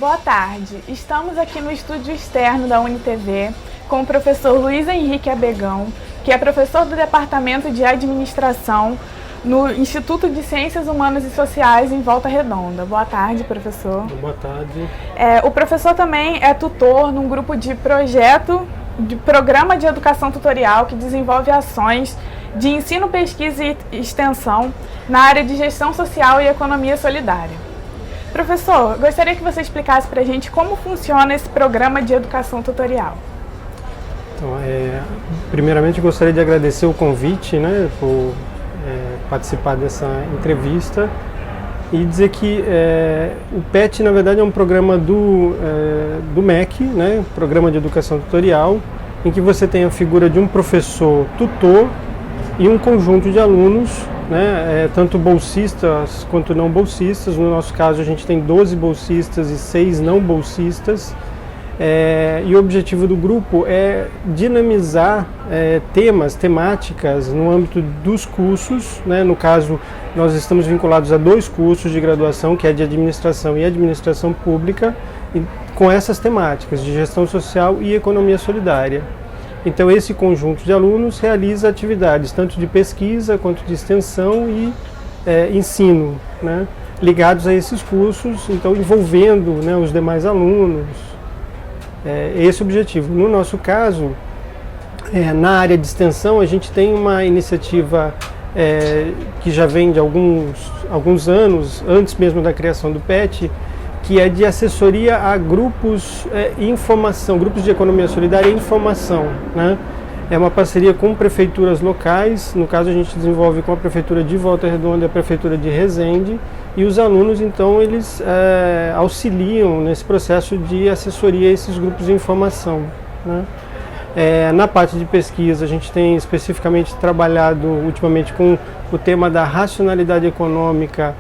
Boa tarde, estamos aqui no estúdio externo da UniTV com o professor Luiz Henrique Abegão, que é professor do Departamento de Administração no Instituto de Ciências Humanas e Sociais em Volta Redonda. Boa tarde, professor. Boa tarde. O professor também é tutor num grupo de programa de educação tutorial que desenvolve ações de ensino, pesquisa e extensão na área de gestão social e economia solidária. Professor, gostaria que você explicasse para a gente como funciona esse programa de educação tutorial. Então, primeiramente gostaria de agradecer o convite, por participar dessa entrevista e dizer que o PET, na verdade, é um programa do MEC, Programa de Educação Tutorial, em que você tem a figura de um professor tutor e um conjunto de alunos, tanto bolsistas quanto não bolsistas. No nosso caso, a gente tem 12 bolsistas e 6 não bolsistas. E o objetivo do grupo é dinamizar temáticas no âmbito dos cursos. No caso, nós estamos vinculados a 2 cursos de graduação, que é de Administração e Administração Pública, com essas temáticas de Gestão Social e Economia Solidária. Então, esse conjunto de alunos realiza atividades tanto de pesquisa quanto de extensão e ensino, ligados a esses cursos, então envolvendo os demais alunos. Esse é o objetivo. No nosso caso, na área de extensão, a gente tem uma iniciativa que já vem de alguns anos, antes mesmo da criação do PET, que é de assessoria a grupos grupos de economia solidária e informação. É uma parceria com prefeituras locais. No caso, a gente desenvolve com a Prefeitura de Volta Redonda e a Prefeitura de Resende, e os alunos, então, eles auxiliam nesse processo de assessoria a esses grupos de informação. Na parte de pesquisa, a gente tem especificamente trabalhado ultimamente com o tema da racionalidade econômica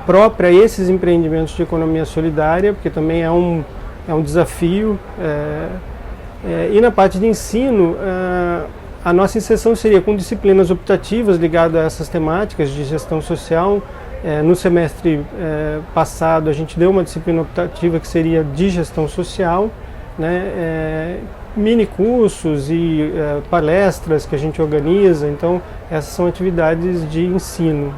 própria a esses empreendimentos de economia solidária, porque também é um desafio. E na parte de ensino, a nossa inserção seria com disciplinas optativas ligadas a essas temáticas de gestão social. No semestre passado, a gente deu uma disciplina optativa que seria de gestão social, mini cursos e palestras que a gente organiza. Então, essas são atividades de ensino.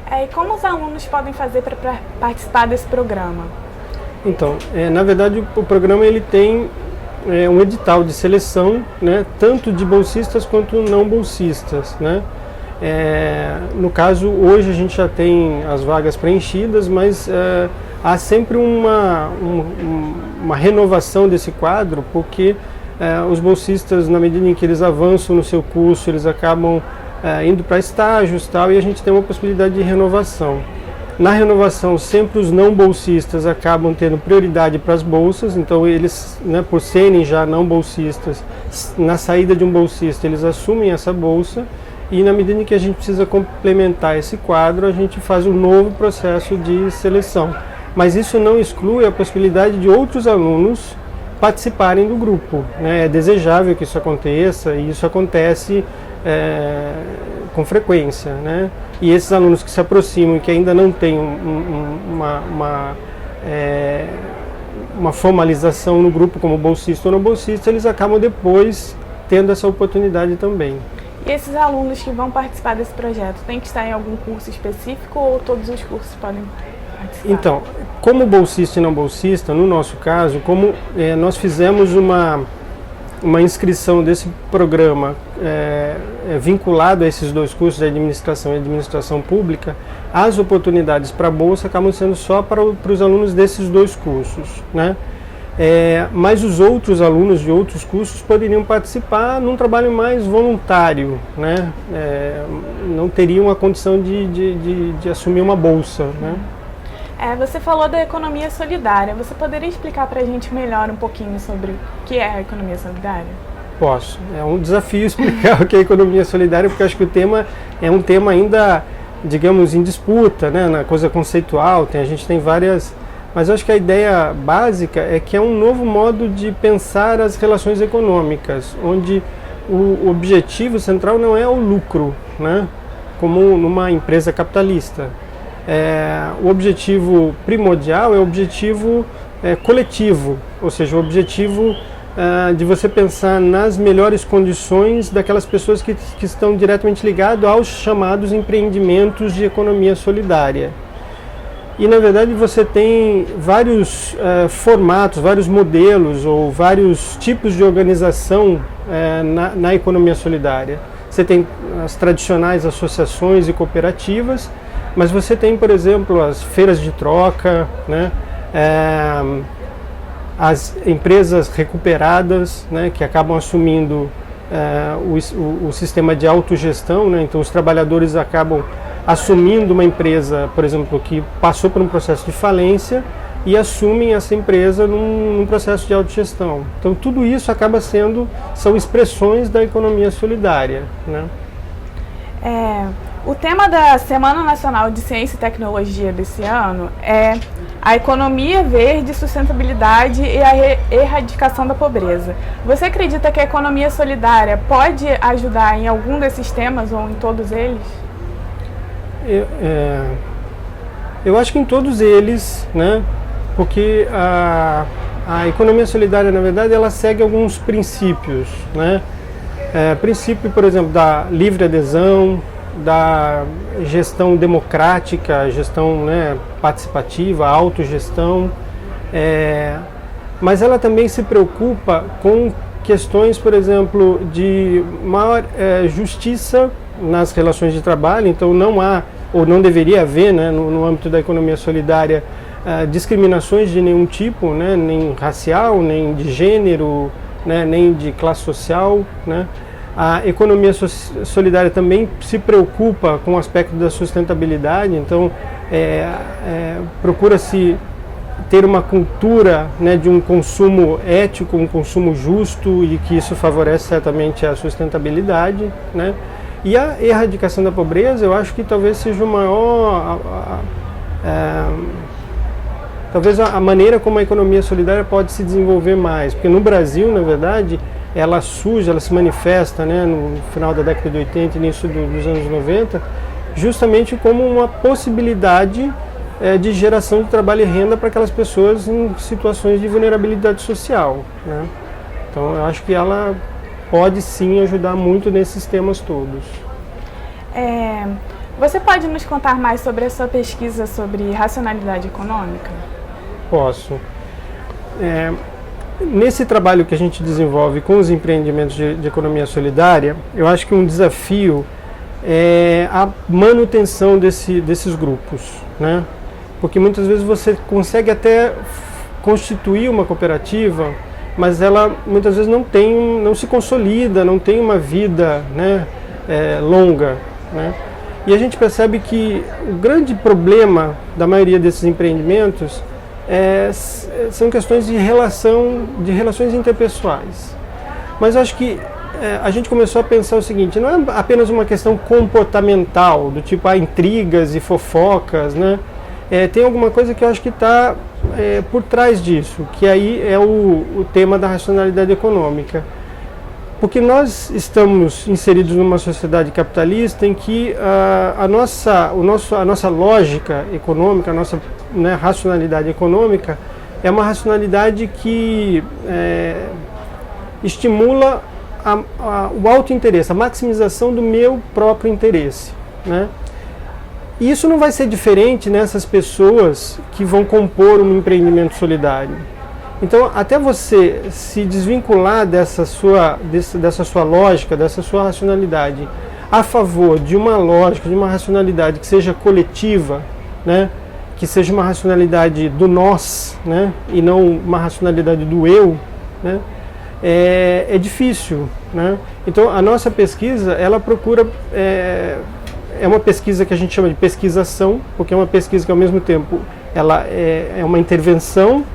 E como os alunos podem fazer para participar desse programa? Então, na verdade, o programa ele tem um edital de seleção, tanto de bolsistas quanto não bolsistas. No caso, hoje a gente já tem as vagas preenchidas, mas há sempre uma renovação desse quadro, porque os bolsistas, na medida em que eles avançam no seu curso, eles acabam indo para estágios e a gente tem uma possibilidade de renovação. Na renovação, sempre os não bolsistas acabam tendo prioridade para as bolsas, então eles, por serem já não bolsistas, na saída de um bolsista, eles assumem essa bolsa, e na medida em que a gente precisa complementar esse quadro, a gente faz um novo processo de seleção. Mas isso não exclui a possibilidade de outros alunos participarem do grupo. É desejável que isso aconteça, e isso acontece com frequência. E esses alunos que se aproximam e que ainda não têm uma formalização no grupo como bolsista ou não bolsista, eles acabam depois tendo essa oportunidade também. E esses alunos que vão participar desse projeto têm que estar em algum curso específico ou todos os cursos podem participar? Então, como bolsista e não bolsista, no nosso caso, como nós fizemos uma inscrição desse programa vinculado a esses 2 cursos de administração e administração pública, as oportunidades para a bolsa acabam sendo só para os alunos desses 2 cursos. Mas os outros alunos de outros cursos poderiam participar num trabalho mais voluntário, não teriam a condição de assumir uma bolsa. Você falou da economia solidária. Você poderia explicar para a gente melhor um pouquinho sobre o que é a economia solidária? Posso. É um desafio explicar o que é a economia solidária, porque acho que o tema é um tema ainda, digamos, em disputa, na coisa conceitual. A gente tem várias... Mas acho que a ideia básica é que é um novo modo de pensar as relações econômicas, onde o objetivo central não é o lucro, como numa empresa capitalista. o objetivo primordial é o objetivo coletivo, ou seja, o objetivo de você pensar nas melhores condições daquelas pessoas que estão diretamente ligadas aos chamados empreendimentos de economia solidária. E, na verdade, você tem vários formatos, vários modelos ou vários tipos de organização na economia solidária. Você tem as tradicionais associações e cooperativas, mas você tem, por exemplo, as feiras de troca, né? As empresas recuperadas, né, que acabam assumindo o sistema de autogestão, né? Então os trabalhadores acabam assumindo uma empresa, por exemplo, que passou por um processo de falência e assumem essa empresa num processo de autogestão. Então tudo isso acaba são expressões da economia solidária, né? O tema da Semana Nacional de Ciência e Tecnologia desse ano é a economia verde, sustentabilidade e a erradicação da pobreza. Você acredita que a economia solidária pode ajudar em algum desses temas ou em todos eles? Eu acho que em todos eles, né? Porque a economia solidária, na verdade, ela segue alguns princípios, né? Princípio, por exemplo, da livre adesão, da gestão democrática, gestão, né, participativa, autogestão, mas ela também se preocupa com questões, por exemplo, de maior justiça nas relações de trabalho. Então não há, ou não deveria haver, né, no âmbito da economia solidária, discriminações de nenhum tipo, né, nem racial, nem de gênero, né, nem de classe social, né. A economia solidária também se preocupa com o aspecto da sustentabilidade, então procura-se ter uma cultura, né, de um consumo ético, um consumo justo, e que isso favorece certamente a sustentabilidade, né? E a erradicação da pobreza, eu acho que talvez seja o maior, talvez a maneira como a economia solidária pode se desenvolver mais, porque no Brasil, na verdade, ela surge, ela se manifesta, né, no final da década de 80 e início dos anos 90, justamente como uma possibilidade de geração de trabalho e renda para aquelas pessoas em situações de vulnerabilidade social, né? Então eu acho que ela pode sim ajudar muito nesses temas todos. Você pode nos contar mais sobre a sua pesquisa sobre racionalidade econômica? Posso. Nesse trabalho que a gente desenvolve com os empreendimentos de economia solidária, eu acho que um desafio é a manutenção desses grupos, né? Porque muitas vezes você consegue até constituir uma cooperativa, mas ela muitas vezes não se consolida, não tem uma vida, né, longa, né? E a gente percebe que o grande problema da maioria desses empreendimentos são questões de relações interpessoais. Mas eu acho que a gente começou a pensar o seguinte: não é apenas uma questão comportamental, do tipo intrigas e fofocas, né? Tem alguma coisa que eu acho que está por trás disso, que aí é o tema da racionalidade econômica. Porque nós estamos inseridos numa sociedade capitalista em que a nossa lógica econômica, a nossa, né, racionalidade econômica é uma racionalidade que estimula o autointeresse, a maximização do meu próprio interesse, né? E isso não vai ser diferente nessas pessoas que vão compor um empreendimento solidário. Então, até você se desvincular dessa sua lógica, dessa sua racionalidade, a favor de uma lógica, de uma racionalidade que seja coletiva, né, que seja uma racionalidade do nós, né, e não uma racionalidade do eu, né, é difícil, né? Então, a nossa pesquisa, ela procura, é uma pesquisa que a gente chama de pesquisação, porque é uma pesquisa que, ao mesmo tempo, ela é uma intervenção,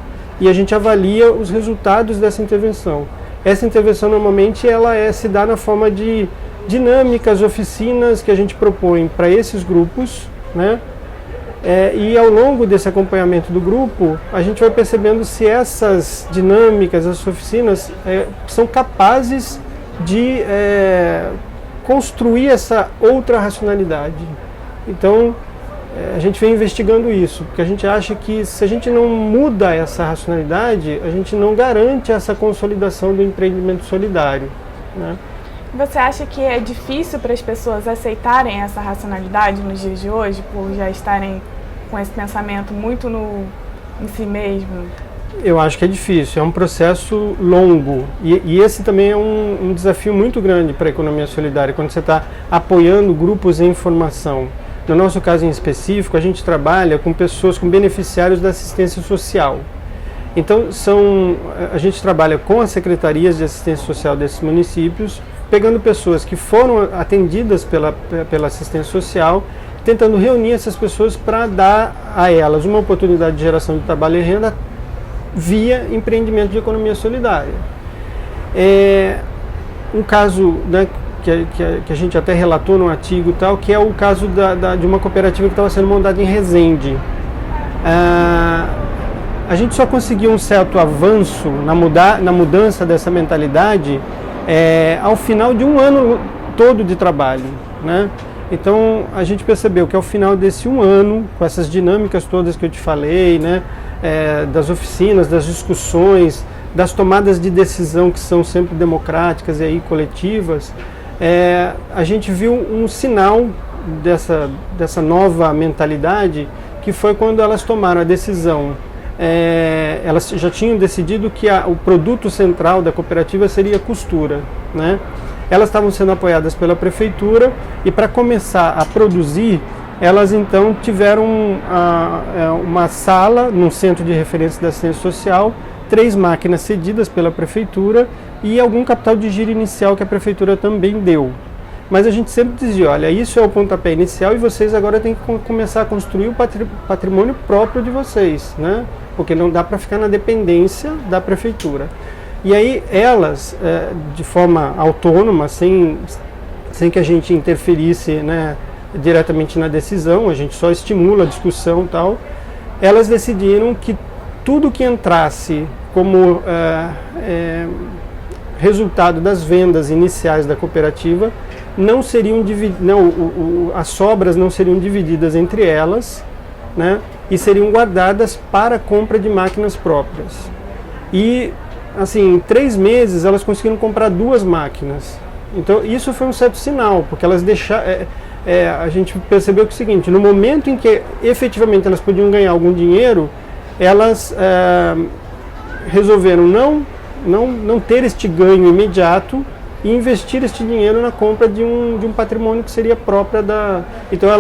e a gente avalia os resultados dessa intervenção. Essa intervenção, normalmente, ela se dá na forma de dinâmicas, oficinas que a gente propõe para esses grupos, né? E ao longo desse acompanhamento do grupo, a gente vai percebendo se essas dinâmicas, essas oficinas, são capazes de construir essa outra racionalidade. Então, a gente vem investigando isso, porque a gente acha que se a gente não muda essa racionalidade, a gente não garante essa consolidação do empreendimento solidário, né? Você acha que é difícil para as pessoas aceitarem essa racionalidade nos dias de hoje, por já estarem com esse pensamento muito em si mesmo? Eu acho que é difícil, é um processo longo e esse também é um desafio muito grande para a economia solidária, quando você está apoiando grupos em formação. No nosso caso em específico, a gente trabalha com pessoas, com beneficiários da assistência social. Então, a gente trabalha com as secretarias de assistência social desses municípios, pegando pessoas que foram atendidas pela assistência social, tentando reunir essas pessoas para dar a elas uma oportunidade de geração de trabalho e renda via empreendimento de economia solidária. Um caso, né, que a gente até relatou no artigo e tal, que é o caso de uma cooperativa que estava sendo montada em Resende. A gente só conseguiu um certo avanço na mudança dessa mentalidade ao final de um ano todo de trabalho, né? Então a gente percebeu que ao final desse um ano, com essas dinâmicas todas que eu te falei, né, das oficinas, das discussões, das tomadas de decisão que são sempre democráticas e aí coletivas, a gente viu um sinal dessa nova mentalidade, que foi quando elas tomaram a decisão. Elas já tinham decidido que o produto central da cooperativa seria a costura, né? Elas estavam sendo apoiadas pela prefeitura e para começar a produzir, elas então tiveram uma sala num centro de referência da assistência social, 3 máquinas cedidas pela prefeitura e algum capital de giro inicial que a prefeitura também deu. Mas a gente sempre dizia, olha, isso é o pontapé inicial e vocês agora têm que começar a construir o patrimônio próprio de vocês, né? Porque não dá para ficar na dependência da prefeitura. E aí elas, de forma autônoma, sem que a gente interferisse, né, diretamente na decisão, a gente só estimula a discussão e tal, elas decidiram que tudo que entrasse como resultado das vendas iniciais da cooperativa não seriam as sobras não seriam divididas entre elas, né, e seriam guardadas para a compra de máquinas próprias. E assim, em 3 meses elas conseguiram comprar 2 máquinas. Então isso foi um certo sinal, porque elas deixaram, a gente percebeu que é o seguinte, no momento em que efetivamente elas podiam ganhar algum dinheiro, elas resolveram não ter este ganho imediato e investir este dinheiro na compra de um patrimônio que seria próprio da... Então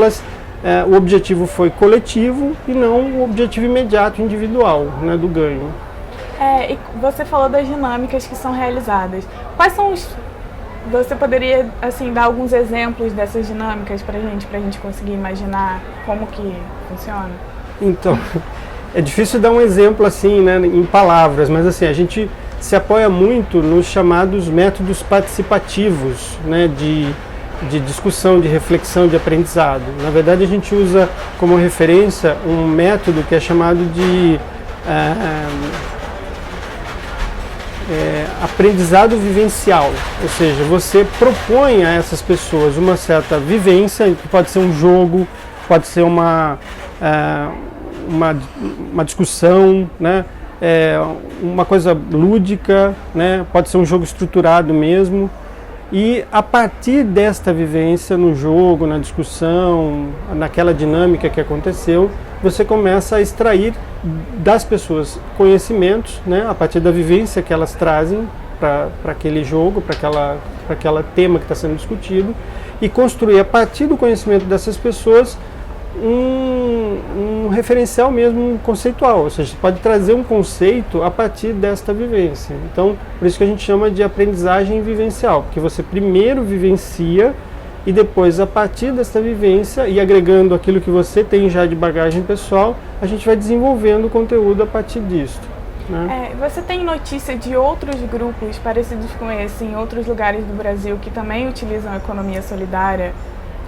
o objetivo foi coletivo e não o objetivo imediato individual, né, do ganho. E você falou das dinâmicas que são realizadas. Quais são você poderia assim dar alguns exemplos dessas dinâmicas para a gente conseguir imaginar como que funciona? Então, é difícil dar um exemplo assim, né, em palavras, mas assim, a gente se apoia muito nos chamados métodos participativos, né, de discussão, de reflexão, de aprendizado. Na verdade, a gente usa como referência um método que é chamado de aprendizado vivencial, ou seja, você propõe a essas pessoas uma certa vivência, que pode ser um jogo, pode ser uma discussão, né? Uma coisa lúdica, né? Pode ser um jogo estruturado mesmo, e a partir desta vivência no jogo, na discussão, naquela dinâmica que aconteceu, você começa a extrair das pessoas conhecimentos, né, a partir da vivência que elas trazem para aquele jogo, para aquele tema que está sendo discutido, e construir a partir do conhecimento dessas pessoas um referencial mesmo conceitual, ou seja, você pode trazer um conceito a partir desta vivência. Então, por isso que a gente chama de aprendizagem vivencial, porque você primeiro vivencia e depois, a partir desta vivência e agregando aquilo que você tem já de bagagem pessoal, a gente vai desenvolvendo o conteúdo a partir disso, né? Você tem notícia de outros grupos parecidos com esse em outros lugares do Brasil que também utilizam a economia solidária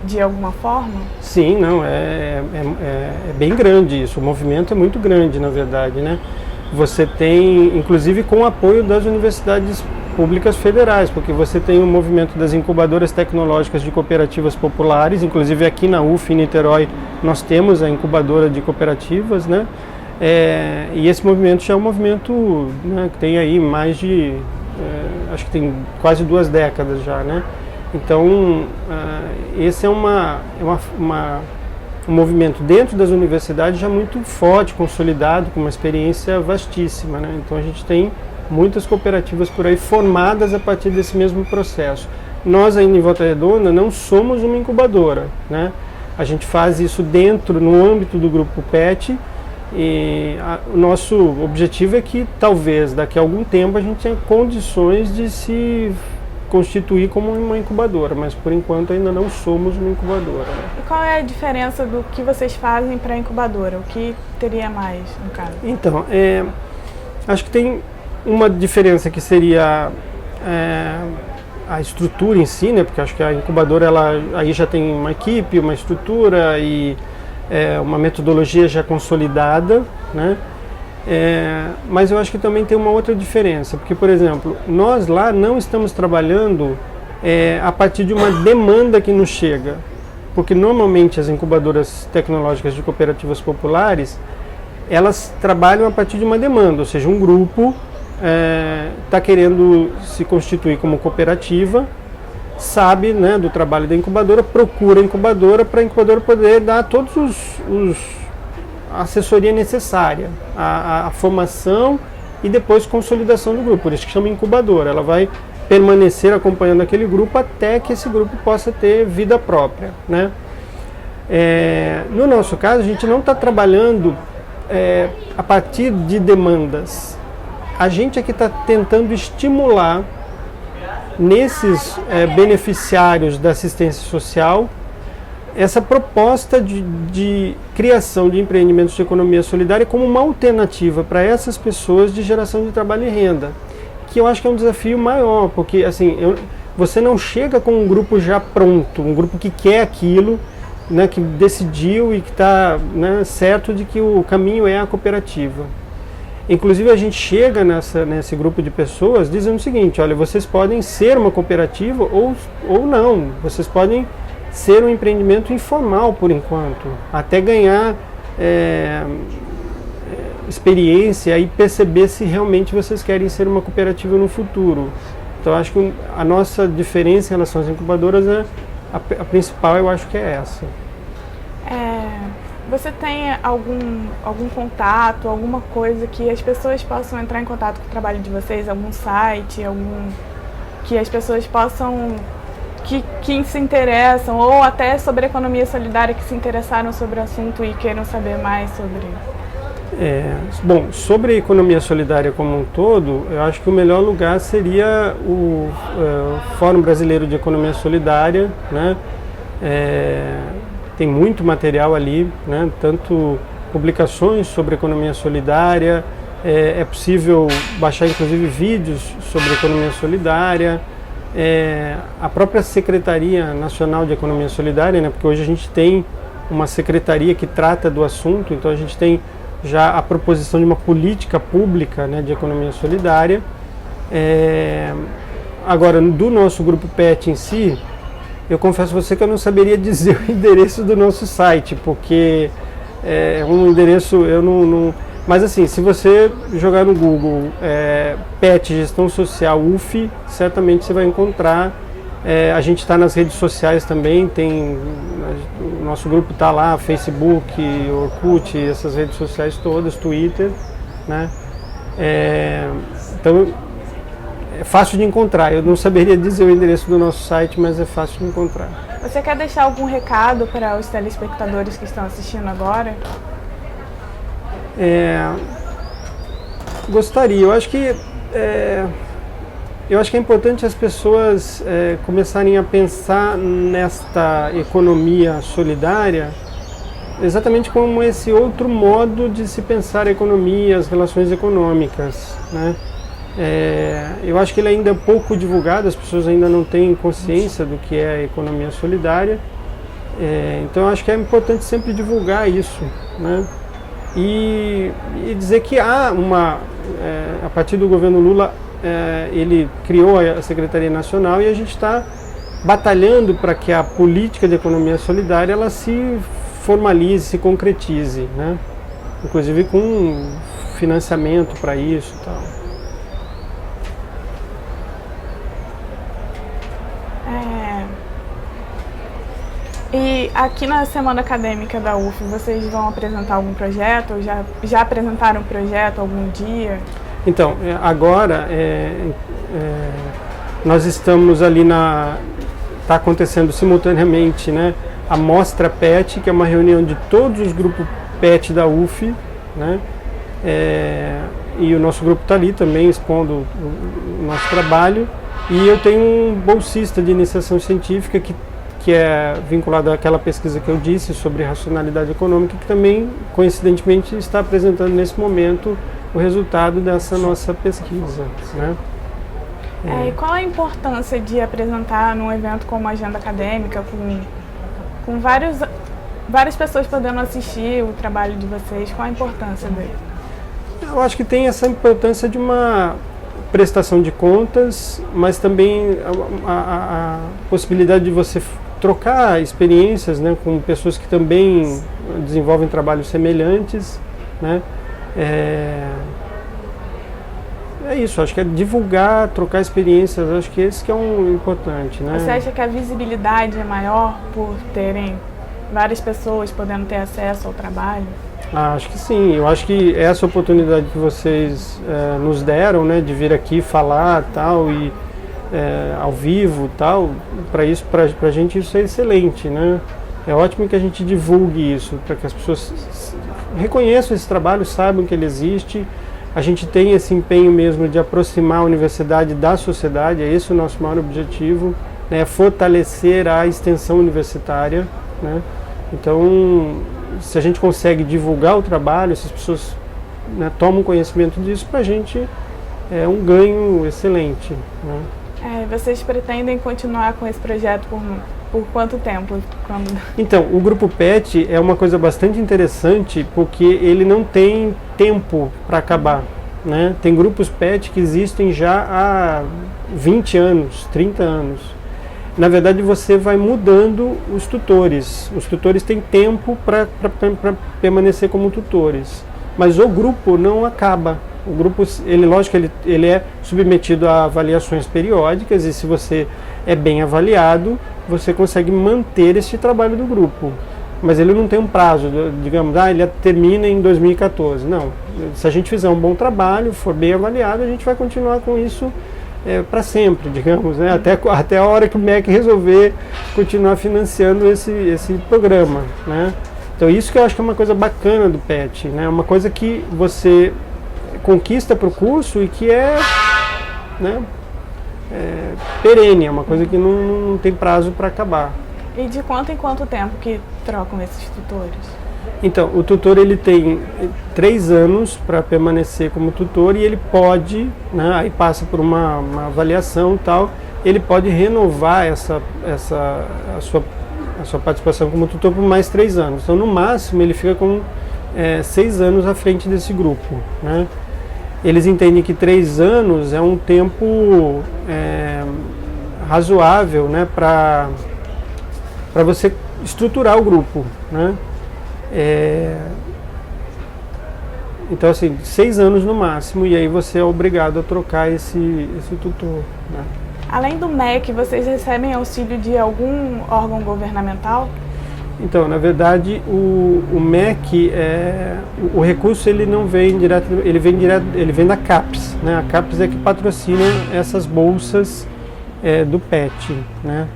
de alguma forma? Sim, não, é bem grande isso, o movimento é muito grande, na verdade, né? Você tem, inclusive com o apoio das universidades públicas federais, porque você tem o movimento das incubadoras tecnológicas de cooperativas populares, inclusive aqui na UF, em Niterói, nós temos a incubadora de cooperativas, né? E esse movimento já é um movimento, né, que tem aí mais de, acho que tem quase 2 décadas já, né? Então, esse é um movimento dentro das universidades já muito forte, consolidado, com uma experiência vastíssima, né? Então a gente tem muitas cooperativas por aí formadas a partir desse mesmo processo. Nós aí em Volta Redonda não somos uma incubadora, né? A gente faz isso no âmbito do grupo PET, e o nosso objetivo é que talvez daqui a algum tempo a gente tenha condições de se constituir como uma incubadora, mas por enquanto ainda não somos uma incubadora. E qual é a diferença do que vocês fazem para a incubadora? O que teria mais, no caso? Então, acho que tem uma diferença que seria a estrutura em si, né? Porque acho que a incubadora ela aí já tem uma equipe, uma estrutura e uma metodologia já consolidada, né? Mas eu acho que também tem uma outra diferença, porque, por exemplo, nós lá não estamos trabalhando a partir de uma demanda que nos chega, porque normalmente as incubadoras tecnológicas de cooperativas populares, elas trabalham a partir de uma demanda, ou seja, um grupo está querendo se constituir como cooperativa, sabe, né, do trabalho da incubadora, procura a incubadora para a incubadora poder dar todos a assessoria necessária, a formação e depois consolidação do grupo. Por isso que chama incubadora. Ela vai permanecer acompanhando aquele grupo até que esse grupo possa ter vida própria, né? No nosso caso, a gente não está trabalhando a partir de demandas. A gente aqui está tentando estimular nesses beneficiários da assistência social essa proposta de criação de empreendimentos de economia solidária como uma alternativa para essas pessoas de geração de trabalho e renda, que eu acho que é um desafio maior, porque assim, você não chega com um grupo já pronto, um grupo que quer aquilo, né, que decidiu e que está, né, certo de que o caminho é a cooperativa. Inclusive a gente chega nesse grupo de pessoas dizendo o seguinte: olha, vocês podem ser uma cooperativa ou não, vocês podem ser um empreendimento informal por enquanto, até ganhar experiência e perceber se realmente vocês querem ser uma cooperativa no futuro. Então acho que a nossa diferença em relação às incubadoras a principal, eu acho que é essa. Você tem algum contato, alguma coisa que as pessoas possam entrar em contato com o trabalho de vocês, algum site, que as pessoas possam, que se interessam, ou até sobre economia solidária, que se interessaram sobre o assunto e queiram saber mais sobre? Bom, sobre a economia solidária como um todo, eu acho que o melhor lugar seria o Fórum Brasileiro de Economia Solidária, né? Tem muito material ali, né? Tanto publicações sobre economia solidária, é possível baixar inclusive vídeos sobre economia solidária, a própria Secretaria Nacional de Economia Solidária, né? Porque hoje a gente tem uma secretaria que trata do assunto, então a gente tem já a proposição de uma política pública, né, de economia solidária. Agora, do nosso grupo PET em si, eu confesso a você que eu não saberia dizer o endereço do nosso site, porque é um endereço, eu não... Mas assim, se você jogar no Google PET Gestão Social UF, certamente você vai encontrar. A gente está nas redes sociais também, o nosso grupo está lá, Facebook, Orkut, essas redes sociais todas, Twitter, né? Então é fácil de encontrar. Eu não saberia dizer o endereço do nosso site, mas é fácil de encontrar. Você quer deixar algum recado para os telespectadores que estão assistindo agora? Gostaria. Eu acho que é importante as pessoas começarem a pensar nesta economia solidária exatamente como esse outro modo de se pensar a economia, as relações econômicas, né? Eu acho que ele ainda é pouco divulgado, as pessoas ainda não têm consciência do que é a economia solidária, então eu acho que é importante sempre divulgar isso, né? E dizer que há a partir do governo Lula, ele criou a Secretaria Nacional e a gente está batalhando para que a política de economia solidária ela se formalize, se concretize, né? Inclusive com financiamento para isso e tal. E aqui na Semana Acadêmica da UF, vocês vão apresentar algum projeto? Ou já apresentaram um projeto algum dia? Então, agora nós estamos ali está acontecendo simultaneamente, né, a Mostra PET, que é uma reunião de todos os grupos PET da UF, né, e o nosso grupo está ali também expondo o nosso trabalho. E eu tenho um bolsista de iniciação científica que é vinculado àquela pesquisa que eu disse sobre racionalidade econômica, que também, coincidentemente, está apresentando nesse momento o resultado dessa nossa pesquisa, né? E qual a importância de apresentar num evento como a Agenda Acadêmica, com várias pessoas podendo assistir o trabalho de vocês? Qual a importância dele? Eu acho que tem essa importância de uma prestação de contas, mas também a possibilidade de você trocar experiências, né, com pessoas que também desenvolvem trabalhos semelhantes, né? É isso, acho que é divulgar, trocar experiências, acho que esse que é importante, né? Você acha que a visibilidade é maior por terem várias pessoas podendo ter acesso ao trabalho? Acho que sim, eu acho que essa oportunidade que vocês nos deram, né, de vir aqui falar tal, e ao vivo tal, para a gente isso é excelente, né? É ótimo que a gente divulgue isso, para que as pessoas reconheçam esse trabalho, saibam que ele existe. A gente tem esse empenho mesmo de aproximar a universidade da sociedade, é esse o nosso maior objetivo, né, fortalecer a extensão universitária, né? Então, se a gente consegue divulgar o trabalho, se as pessoas, né, tomam conhecimento disso, para a gente é um ganho excelente, né? Vocês pretendem continuar com esse projeto por quanto tempo? Então, o Grupo PET é uma coisa bastante interessante porque ele não tem tempo para acabar, né? Tem grupos PET que existem já há 20 anos, 30 anos. Na verdade, você vai mudando os tutores. Os tutores têm tempo para permanecer como tutores, mas o grupo não acaba. O grupo, lógico, ele é submetido a avaliações periódicas e se você é bem avaliado, você consegue manter esse trabalho do grupo. Mas ele não tem um prazo, digamos, ele termina em 2014. Não, se a gente fizer um bom trabalho, for bem avaliado, a gente vai continuar com isso para sempre, digamos, né? Até a hora que o MEC resolver continuar financiando esse programa, né? Então isso que eu acho que é uma coisa bacana do PET, né? Uma coisa que você conquista para o curso e que né, perene, é uma coisa que não tem prazo para acabar. E de quanto em quanto tempo que trocam esses tutores? Então, o tutor ele tem 3 anos para permanecer como tutor e ele pode, né, aí passa por uma avaliação e tal, ele pode renovar a sua participação como tutor por mais 3 anos. Então, no máximo, ele fica com 6 anos à frente desse grupo, né? Eles entendem que 3 anos é um tempo razoável, né, para você estruturar o grupo, né? Então, assim, 6 anos no máximo, e aí você é obrigado a trocar esse tutor, né? Além do MEC, vocês recebem auxílio de algum órgão governamental? Então, na verdade, o MEC, o recurso ele não vem direto, ele vem da CAPES, né? A CAPES é que patrocina essas bolsas do PET, né?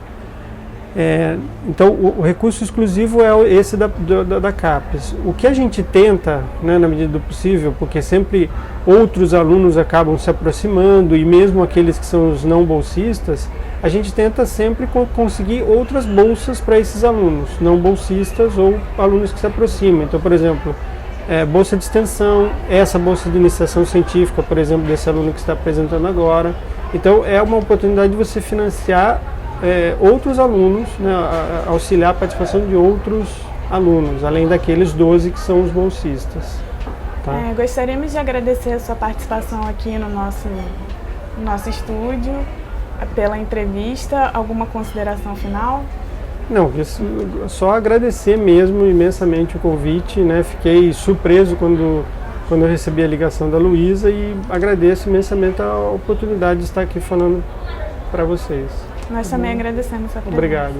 Então, o recurso exclusivo é esse da CAPES. O que a gente tenta, né, na medida do possível, porque sempre outros alunos acabam se aproximando, e mesmo aqueles que são os não bolsistas, a gente tenta sempre conseguir outras bolsas para esses alunos, não bolsistas ou alunos que se aproximam. Então, por exemplo, bolsa de extensão, essa bolsa de iniciação científica, por exemplo, desse aluno que está apresentando agora. Então, é uma oportunidade de você financiar outros alunos, né, auxiliar a participação de outros alunos, além daqueles 12 que são os bolsistas. Tá? Gostaríamos de agradecer a sua participação aqui no nosso estúdio, pela entrevista. Alguma consideração final? Não, só agradecer mesmo imensamente o convite, né? Fiquei surpreso quando eu recebi a ligação da Luísa e agradeço imensamente a oportunidade de estar aqui falando para vocês. Nós também agradecemos a presença. Obrigado.